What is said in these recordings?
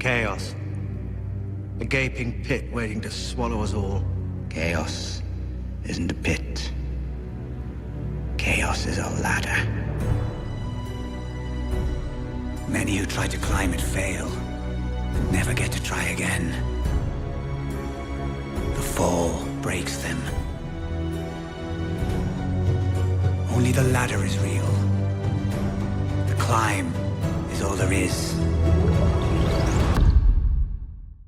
Chaos. A gaping pit waiting to swallow us all. Chaos isn't a pit. Chaos is a ladder. Many who try to climb it fail, and never get to try again. The fall breaks them. Only the ladder is real. The climb is all there is.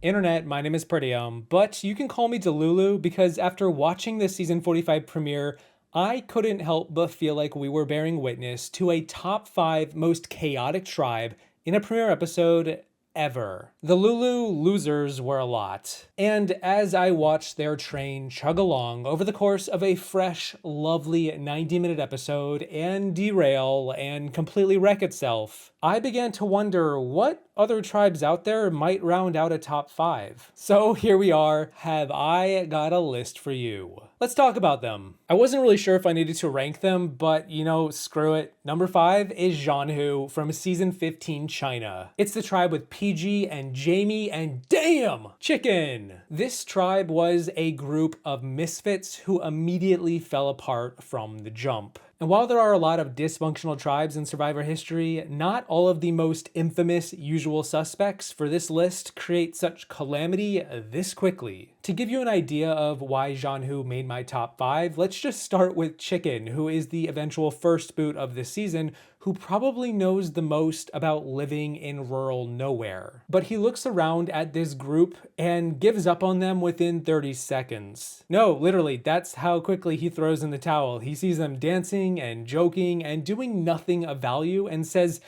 Internet, my name is Peridiam, but you can call me Delulu because after watching the season 45 premiere, I couldn't help but feel like we were bearing witness to a top 5 most chaotic tribe in a premiere episode ever. The Lulu losers were a lot. And as I watched their train chug along over the course of a fresh, lovely 90-minute episode and derail and completely wreck itself, I began to wonder what other tribes out there might round out a top 5. So here we are, have I got a list for you. Let's talk about them. I wasn't really sure if I needed to rank them, but you know, screw it. Number 5 is Zhanhu from season 15 China. It's the tribe with PG and Jamie and damn, Chicken. This tribe was a group of misfits who immediately fell apart from the jump. And while there are a lot of dysfunctional tribes in Survivor history, not all of the most infamous usual suspects for this list create such calamity this quickly. To give you an idea of why Zhanhu made my top 5, let's just start with Chicken, who is the eventual first boot of this season, who probably knows the most about living in rural nowhere. But he looks around at this group and gives up on them within 30 seconds. No, literally, that's how quickly he throws in the towel. He sees them dancing and joking and doing nothing of value and says,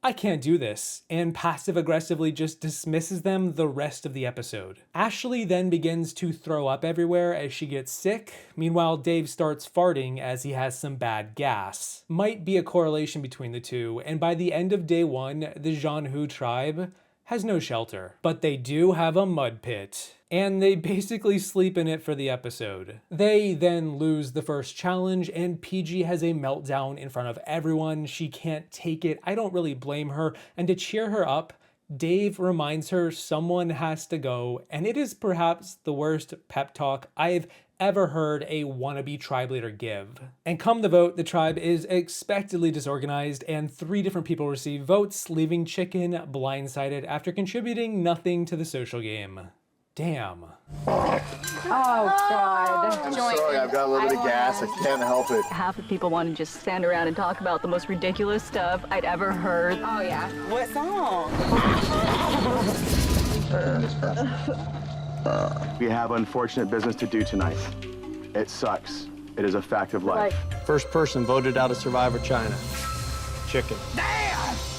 I can't do this, and passive-aggressively just dismisses them the rest of the episode. Ashley then begins to throw up everywhere as she gets sick. Meanwhile, Dave starts farting as he has some bad gas. Might be a correlation between the two, and by the end of day 1, the Zhanhu tribe has no shelter. But they do have a mud pit, and they basically sleep in it for the episode. They then lose the first challenge, and PG has a meltdown in front of everyone. She can't take it. I don't really blame her, and to cheer her up, Dave reminds her someone has to go, and it is perhaps the worst pep talk I've ever heard a wannabe tribe leader give. And come the vote, the tribe is expectedly disorganized and 3 different people receive votes, leaving Chicken blindsided after contributing nothing to the social game. Damn. Oh, God. I'm sorry, I've got a little bit of gas. I can't help it. Half the people want to just stand around and talk about the most ridiculous stuff I'd ever heard. Oh, yeah. What song? We have unfortunate business to do tonight. It sucks. It is a fact of life. First person voted out of Survivor China. Chicken.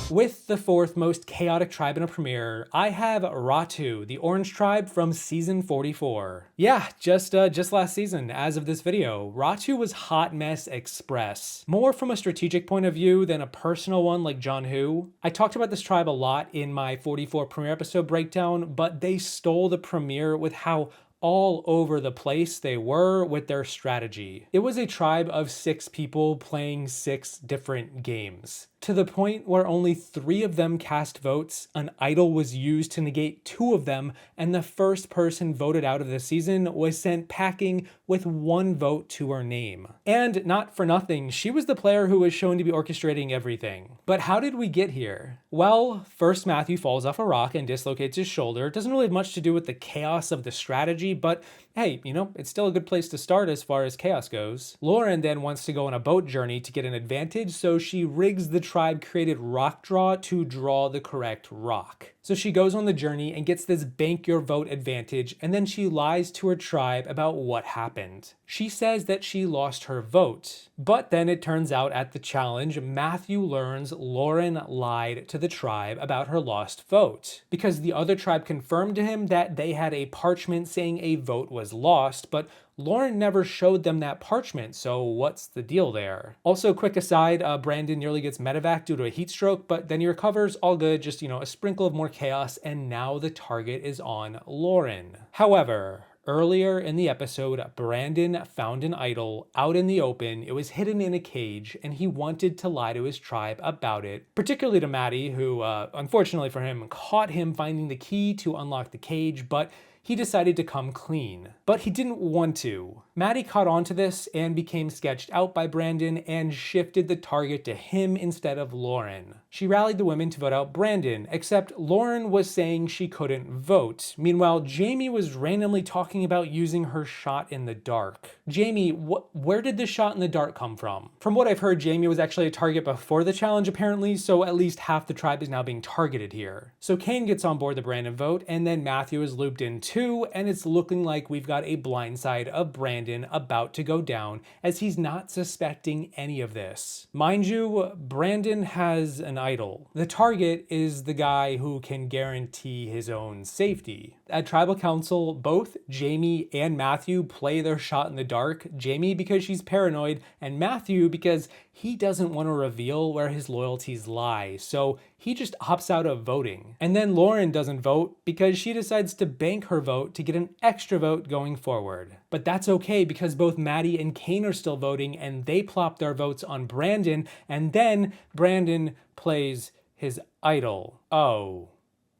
With the 4th most chaotic tribe in a premiere, I have Ratu, the orange tribe from season 44. Yeah, just last season, as of this video, Ratu was hot mess express. More from a strategic point of view than a personal one like Zhanhu. I talked about this tribe a lot in my 44 premiere episode breakdown, but they stole the premiere with how all over the place they were with their strategy. It was a tribe of 6 people playing 6 different games, to the point where only 3 of them cast votes, an idol was used to negate 2 of them, and the first person voted out of the season was sent packing with 1 vote to her name. And not for nothing, she was the player who was shown to be orchestrating everything. But how did we get here? Well, first Matthew falls off a rock and dislocates his shoulder. It doesn't really have much to do with the chaos of the strategy, but hey, you know, it's still a good place to start as far as chaos goes. Lauren then wants to go on a boat journey to get an advantage, so she rigs the tribe-created rock draw to draw the correct rock. So she goes on the journey and gets this bank your vote advantage, and then she lies to her tribe about what happened. She says that she lost her vote, but then it turns out at the challenge, Matthew learns Lauren lied to the tribe about her lost vote, because the other tribe confirmed to him that they had a parchment saying a vote was lost, but Lauren never showed them that parchment, so what's the deal there? Also, quick aside, Brandon nearly gets medevac due to a heat stroke, but then he recovers, all good, just, you know, a sprinkle of more chaos, and now the target is on Lauren. However, Earlier in the episode, Brandon found an idol out in the open. It was hidden in a cage, and he wanted to lie to his tribe about it, particularly to Maddie, who, unfortunately for him, caught him finding the key to unlock the cage, but he decided to come clean. But he didn't want to. Maddie caught on to this and became sketched out by Brandon and shifted the target to him instead of Lauren. She rallied the women to vote out Brandon, except Lauren was saying she couldn't vote. Meanwhile, Jamie was randomly talking about using her shot in the dark. Jamie, where did the shot in the dark come from? From what I've heard, Jamie was actually a target before the challenge apparently, so at least half the tribe is now being targeted here. So Kane gets on board the Brandon vote, and then Matthew is looped in too, and it's looking like we've got a blindside of Brandon about to go down, as he's not suspecting any of this. Mind you, Brandon has an idol. The target is the guy who can guarantee his own safety. At Tribal Council, both Jamie and Matthew play their shot in the dark. Jamie because she's paranoid, and Matthew because he doesn't want to reveal where his loyalties lie, so he just opts out of voting. And then Lauren doesn't vote because she decides to bank her vote to get an extra vote going forward. But that's okay because both Maddie and Kane are still voting, and they plop their votes on Brandon, and then Brandon plays his idol. Oh,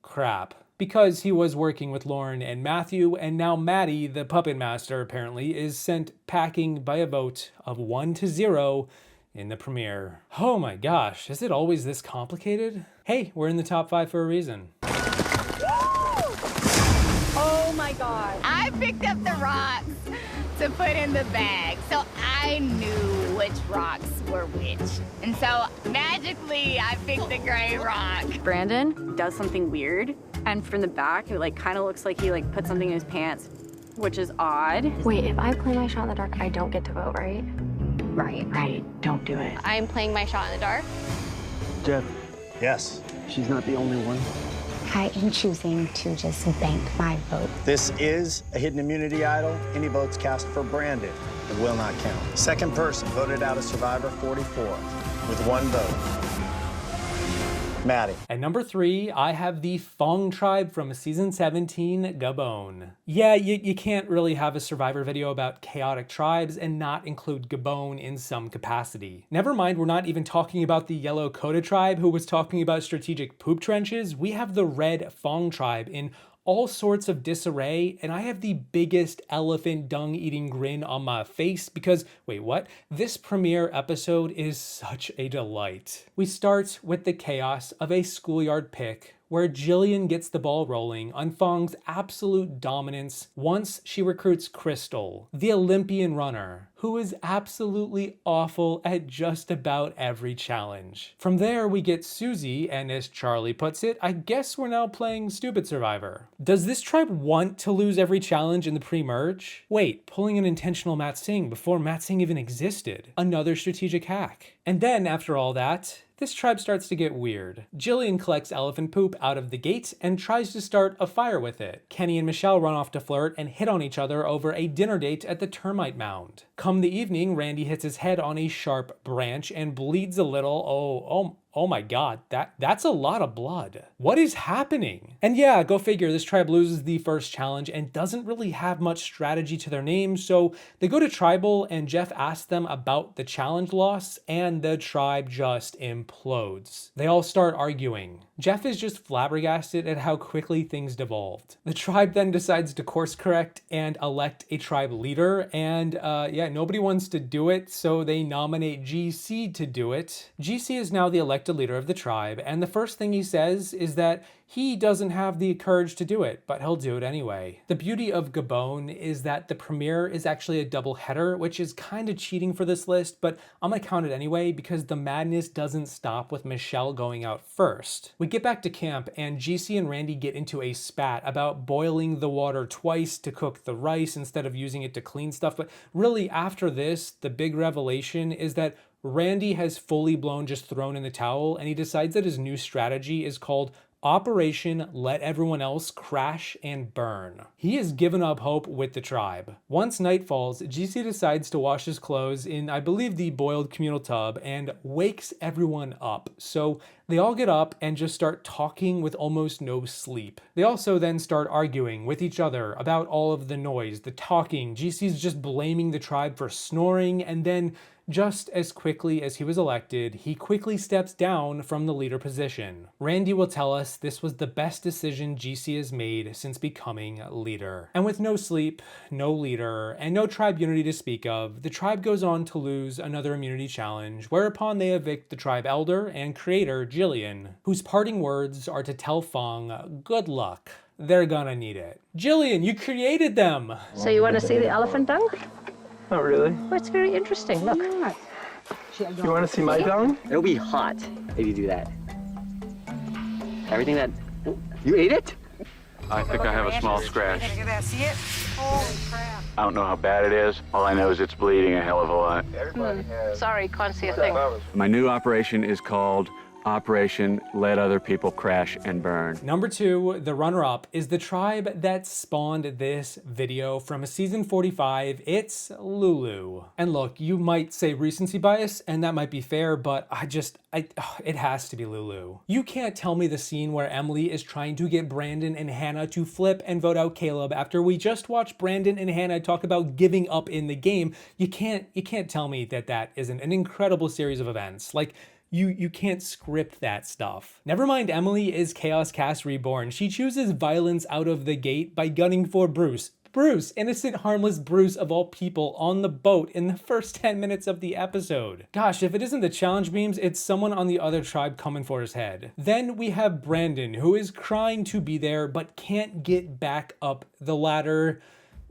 crap. Because he was working with Lauren and Matthew, and now Maddie, the puppet master apparently, is sent packing by a vote of 1-0 in the premiere. Oh my gosh, is it always this complicated? Hey, we're in the top 5 for a reason. Oh my god. I picked up the rocks to put in the bag, so I knew which rocks were which. And so magically I picked the gray rock. Brandon does something weird, and from the back it kind of looks like he put something in his pants, which is odd. Wait, if I play my shot in the dark, I don't get to vote, right? Right, don't do it. I'm playing my shot in the dark. Jeff, Yes. she's not the only one. I am choosing to just bank my vote. This is a hidden immunity idol. Any votes cast for Brandon will not count. Second person voted out of Survivor 44 with 1 vote. Maddie. At number 3, I have the Fong tribe from season 17, Gabon. Yeah, you can't really have a Survivor video about chaotic tribes and not include Gabon in some capacity. Never mind, we're not even talking about the Yellow Coda tribe who was talking about strategic poop trenches. We have the Red Fong tribe in all sorts of disarray, and I have the biggest elephant dung-eating grin on my face because, wait, what? This premiere episode is such a delight. We start with the chaos of a schoolyard pick where Jillian gets the ball rolling on Fong's absolute dominance once she recruits Crystal, the Olympian runner, who is absolutely awful at just about every challenge. From there, we get Susie, and as Charlie puts it, I guess we're now playing Stupid Survivor. Does this tribe want to lose every challenge in the pre-merge? Wait, pulling an intentional Matt Singh before Matt Singh even existed. Another strategic hack. And then, after all that, this tribe starts to get weird. Jillian collects elephant poop out of the gate and tries to start a fire with it. Kenny and Michelle run off to flirt and hit on each other over a dinner date at the termite mound. Come the evening, Randy hits his head on a sharp branch and bleeds a little. Oh my god, that's a lot of blood. What is happening? And yeah, go figure, this tribe loses the first challenge and doesn't really have much strategy to their name, so they go to Tribal and Jeff asks them about the challenge loss and the tribe just implodes. They all start arguing. Jeff is just flabbergasted at how quickly things devolved. The tribe then decides to course correct and elect a tribe leader, and yeah, nobody wants to do it, so they nominate GC to do it. GC is now the elected leader of the tribe, and the first thing he says is that he doesn't have the courage to do it, but he'll do it anyway. The beauty of Gabon is that the premiere is actually a double header, which is kind of cheating for this list, but I'm gonna count it anyway because the madness doesn't stop with Michelle going out first. We get back to camp and GC and Randy get into a spat about boiling the water twice to cook the rice instead of using it to clean stuff, but really after this, the big revelation is that Randy has fully blown just thrown in the towel, and he decides that his new strategy is called Operation Let Everyone Else Crash and Burn. He has given up hope with the tribe. Once night falls, GC decides to wash his clothes in, I believe, the boiled communal tub and wakes everyone up. So They all get up and just start talking with almost no sleep. They also then start arguing with each other about all of the noise, the talking. GC's just blaming the tribe for snoring, and then just as quickly as he was elected, he quickly steps down from the leader position. Randy will tell us this was the best decision GC has made since becoming leader. And with no sleep, no leader, and no tribe unity to speak of, the tribe goes on to lose another immunity challenge, whereupon they evict the tribe elder and creator, Jillian, whose parting words are to tell Fong, good luck. They're gonna need it. Jillian, you created them! So you want to see the elephant dung? Not really. Well, it's very interesting. Look. You want to see my dung? It'll be hot if you do that. Everything that... You ate it? I think I have a small scratch. I don't know how bad it is. All I know is it's bleeding a hell of a lot. Sorry, can't see a thing. My new operation is called Operation Let Other People Crash and Burn. Number 2, the runner-up, is the tribe that spawned this video from season 45. It's Lulu. And look, you might say recency bias, and that might be fair, but it has to be Lulu. You can't tell me the scene where Emily is trying to get Brandon and Hannah to flip and vote out Caleb after we just watched Brandon and Hannah talk about giving up in the game. You can't tell me that isn't an incredible series of events. Like, you can't script that stuff. Never mind, Emily is Chaos Cast Reborn. She chooses violence out of the gate by gunning for Bruce. Bruce, innocent, harmless Bruce of all people, on the boat in the first 10 minutes of the episode. Gosh, if it isn't the challenge beams, it's someone on the other tribe coming for his head. Then we have Brandon, who is crying to be there, but can't get back up the ladder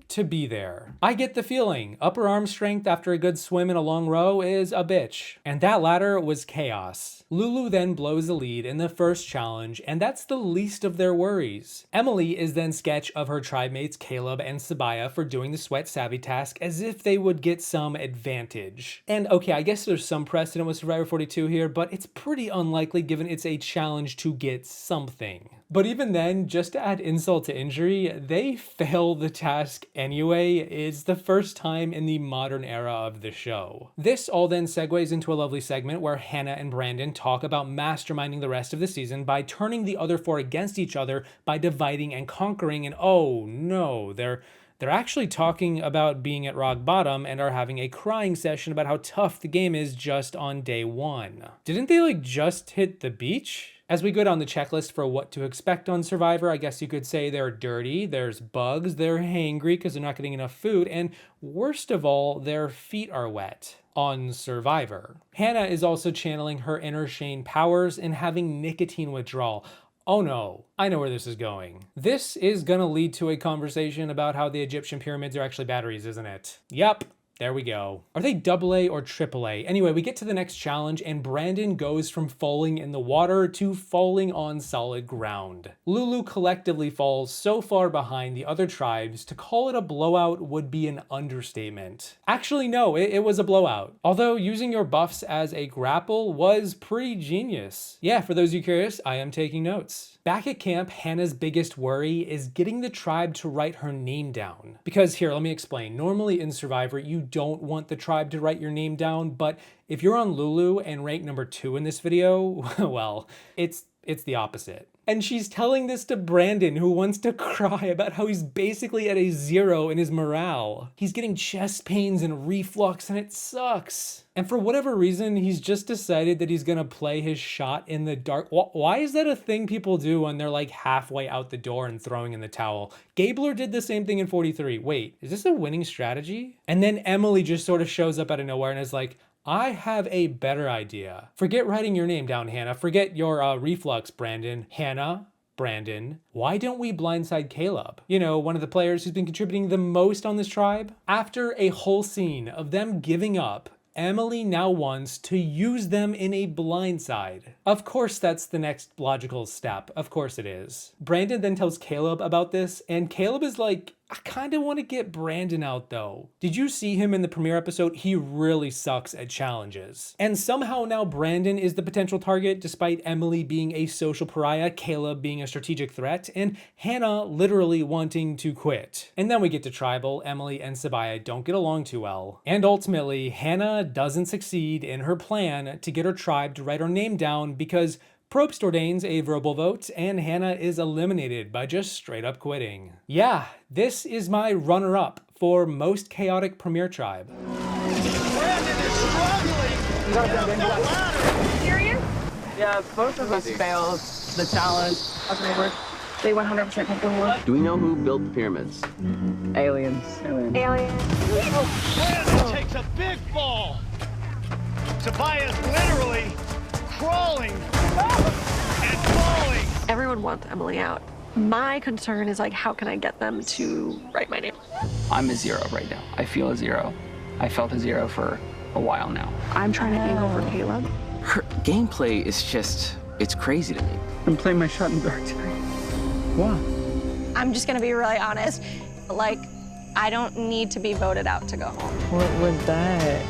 to be there. I get the feeling upper arm strength after a good swim in a long row is a bitch. And that ladder was chaos. Lulu then blows the lead in the first challenge, and that's the least of their worries. Emily is then sketch of her tribe mates Caleb and Sabaya for doing the sweat savvy task as if they would get some advantage. And okay, I guess there's some precedent with Survivor 42 here, but it's pretty unlikely given it's a challenge to get something. But even then, just to add insult to injury, they fail the task anyway. It's the first time in the modern era of the show. This all then segues into a lovely segment where Hannah and Brandon talk about masterminding the rest of the season by turning the other 4 against each other by dividing and conquering, and oh no, they're actually talking about being at rock bottom and are having a crying session about how tough the game is just on day 1. Didn't they just hit the beach? As we go down the checklist for what to expect on Survivor, I guess you could say they're dirty, there's bugs, they're hangry because they're not getting enough food, and worst of all, their feet are wet on Survivor. Hannah is also channeling her inner Shane powers and having nicotine withdrawal. Oh no, I know where this is going. This is gonna lead to a conversation about how the Egyptian pyramids are actually batteries, isn't it? Yep. There we go. Are they AA or AAA? Anyway, we get to the next challenge and Brandon goes from falling in the water to falling on solid ground. Lulu collectively falls so far behind the other tribes, to call it a blowout would be an understatement. Actually, no, it was a blowout. Although using your buffs as a grapple was pretty genius. Yeah, for those of you curious, I am taking notes. Back at camp, Hannah's biggest worry is getting the tribe to write her name down. Because here, let me explain. Normally in Survivor, you don't want the tribe to write your name down, but if you're on Lulu and rank number 2 in this video, well, it's the opposite. And she's telling this to Brandon, who wants to cry about how he's basically at a 0 in his morale. He's getting chest pains and reflux, and it sucks. And for whatever reason, he's just decided that he's gonna play his shot in the dark. Why is that a thing people do when they're halfway out the door and throwing in the towel? Gabler did the same thing in 43. Wait, is this a winning strategy? And then Emily just sort of shows up out of nowhere and is like, I have a better idea. Forget writing your name down, Hannah. Forget your reflux, Brandon. Hannah, Brandon, why don't we blindside Caleb? You know, one of the players who's been contributing the most on this tribe? After a whole scene of them giving up, Emily now wants to use them in a blindside. Of course that's the next logical step. Of course it is. Brandon then tells Caleb about this, and Caleb is like, I kind of want to get Brandon out though. Did you see him in the premiere episode? He really sucks at challenges. And somehow now Brandon is the potential target despite Emily being a social pariah, Caleb being a strategic threat, and Hannah literally wanting to quit. And then we get to Tribal. Emily and Sabaya don't get along too well. And ultimately, Hannah doesn't succeed in her plan to get her tribe to write her name down because Probst ordains a verbal vote, and Hannah is eliminated by just straight up quitting. Yeah, this is my runner-up for most chaotic Premier Tribe. Brandon is struggling. Serious? Yeah, both of us failed the challenge. They 100% comfortable. Do we know who built the pyramids? Aliens. Aliens. Brandon takes a big fall. Tobias literally crawling and falling. Everyone wants Emily out. My concern is like, how can I get them to write my name? I'm a 0 right now. I feel a 0. I felt a 0 for a while now. I'm trying to angle for Caleb. Her gameplay is just, it's crazy to me. I'm playing my shot in the dark tonight. What? I'm just gonna be really honest. Like, I don't need to be voted out to go home. What was that?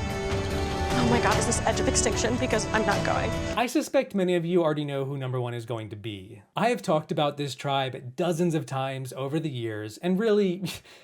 Oh my God, is this edge of extinction? Because I'm not going. I suspect many of you already know who number 1 is going to be. I have talked about this tribe dozens of times over the years, and really,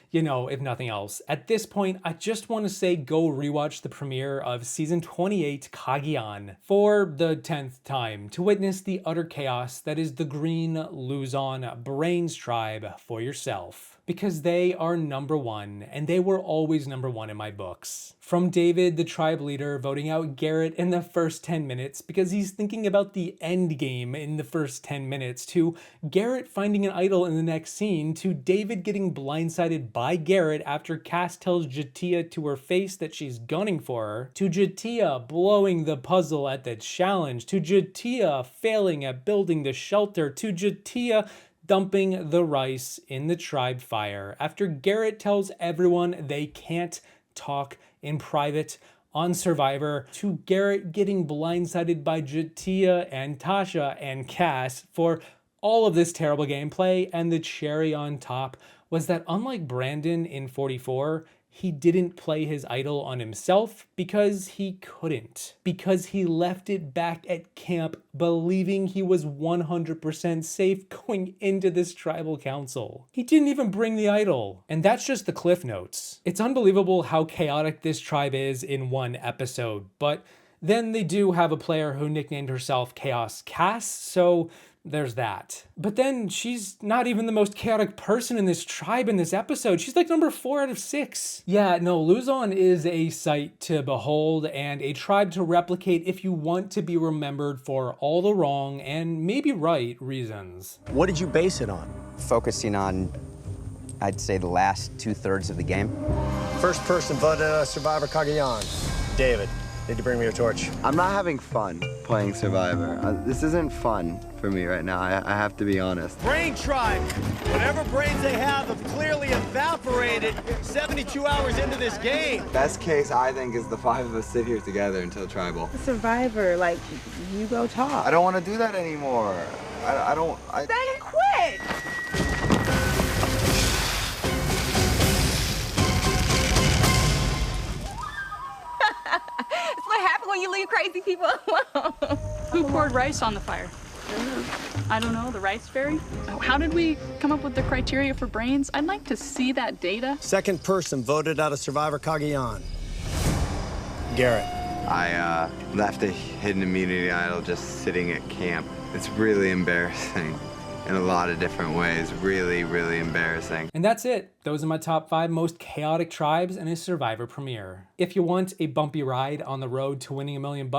you know, if nothing else, at this point, I just want to say go rewatch the premiere of season 28 Kagian for the 10th time to witness the utter chaos that is the Green Luzon Brains tribe for yourself. Because they are number 1, and they were always number 1 in my books. From David, the tribe leader, voting out Garrett in the first 10 minutes because he's thinking about the end game in the first 10 minutes, to Garrett finding an idol in the next scene, to David getting blindsided by Garrett after Cass tells Jatia to her face that she's gunning for her, to Jatia blowing the puzzle at the challenge, to Jatia failing at building the shelter, to Jatia dumping the rice in the tribe fire after Garrett tells everyone they can't talk in private on Survivor, to Garrett getting blindsided by Jatia and Tasha and Cass for all of this terrible gameplay. And the cherry on top was that unlike Brandon in 44, he didn't play his idol on himself because he couldn't. Because he left it back at camp believing he was 100% safe going into this tribal council. He didn't even bring the idol. And that's just the cliff notes. It's unbelievable how chaotic this tribe is in one episode, but then they do have a player who nicknamed herself Chaos Cass, so there's that. But then she's not even the most chaotic person in this tribe in this episode. She's like number 4 out of 6. Yeah, no, Luzon is a sight to behold and a tribe to replicate if you want to be remembered for all the wrong and maybe right reasons. What did you base it on? Focusing on, I'd say, the last 2/3 of the game. First person voted Survivor Cagayan. David, need to bring me your torch. I'm not having fun playing Survivor. This isn't fun for me right now. I have to be honest. Brain tribe. Whatever brains they have clearly evaporated 72 hours into this game. Best case, I think, is the 5 of us sit here together until tribal. Survivor, like, you go talk. I don't want to do that anymore. I don't. Then quit! It's what happens when you leave crazy people alone. Who poured rice on the fire? I don't know, the rice fairy? How did we come up with the criteria for brains? I'd like to see that data. Second person voted out of Survivor Cagayan. Garrett. I left a hidden immunity idol just sitting at camp. It's really embarrassing in a lot of different ways. Really, really embarrassing. And that's it. Those are my top 5 most chaotic tribes in a Survivor premiere. If you want a bumpy ride on the road to winning $1 million,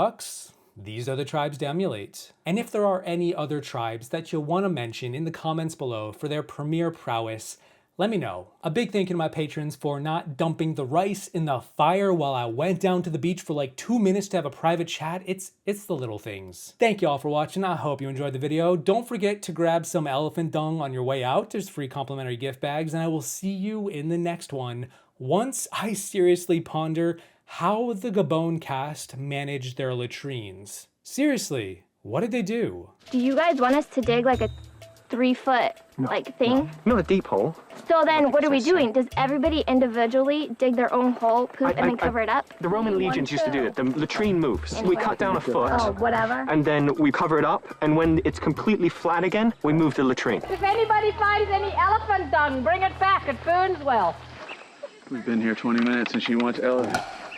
these are the tribes to emulate. And if there are any other tribes that you'll want to mention in the comments below for their premiere prowess, let me know. A big thank you to my patrons for not dumping the rice in the fire while I went down to the beach for like 2 minutes to have a private chat. It's the little things. Thank you all for watching. I hope you enjoyed the video. Don't forget to grab some elephant dung on your way out. There's free complimentary gift bags, and I will see you in the next one once I seriously ponder how the Gabon cast managed their latrines. Seriously, what did they do? Do you guys want us to dig like a 3-foot thing? Not a deep hole. So then what are we doing? Does everybody individually dig their own hole, poop, and then cover it up? The Roman legions used to do it. The latrine moves. We cut down a foot. Oh, whatever. And then we cover it up, and when it's completely flat again, we move the latrine. If anybody finds any elephant dung, bring it back at Burnswell. We've been here 20 minutes and she wants elephant.